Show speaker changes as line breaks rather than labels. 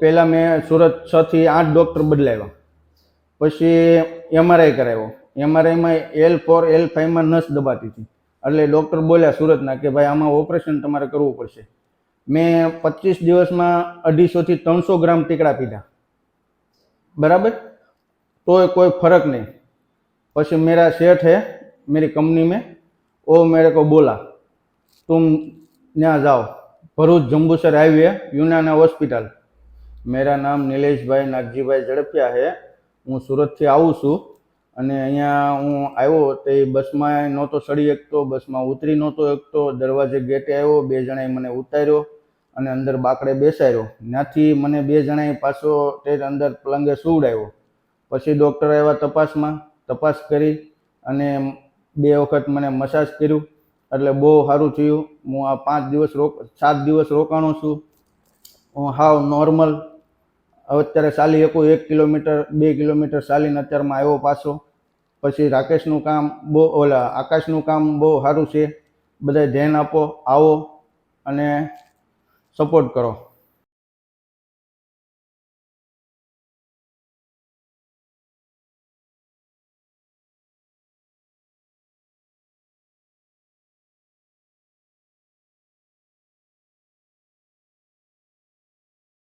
પહેલાં મેં સુરત 6 થી 8 ડૉક્ટર બદલાવ્યા. પછી MRI કરાવ્યો. MRIમાં L4 L5માં નસ દબાતી હતી. એટલે ડૉક્ટર બોલ્યા સુરતના કે ભાઈ આમાં ઓપરેશન તમારે કરવું પડશે. મેં 25 દિવસમાં 250 થી 300 ગ્રામ ટીકડા પીધા, बराबर, तो कोई फर्क नहीं. પછી मेरा सेठ है मेरी कंपनी में, वो मेरे को बोला तुम यहाँ जाओ, भरूच जंबूसर हाईवे यूनाना हॉस्पिटल. मेरा नाम नीलेश भाई नागजीभाई झड़पिया है. हूँ सूरत थी आऊँ छूँ અને અહીંયા હું આવ્યો તો એ બસમાં નહોતો ચડી શકતો, બસમાં ઉતરી નહોતો શકતો. દરવાજે ગેટે આવ્યો, 2 જણાએ મને ઉતાર્યો અને અંદર બાકડે બેસાડ્યો. ત્યાંથી મને 2 જણાએ પાછો તે અંદર પલંગે સુવડાવ્યો. પછી ડૉક્ટર આવ્યા તપાસ કરી અને 2 વખત મને મસાજ કર્યું. એટલે બહુ સારું થયું. હું આ 7 દિવસ રોકાણો છું. હું હાવ નોર્મલ અત્યારે ચાલી શકું. 1 કિલોમીટર 2 કિલોમીટર ચાલીને અત્યારમાં આવ્યો પાછો. પછી રાકેશનું કામ આકાશનું કામ બહુ સારું છે. બધા ધ્યાન આપો, આવો અને સપોર્ટ કરો.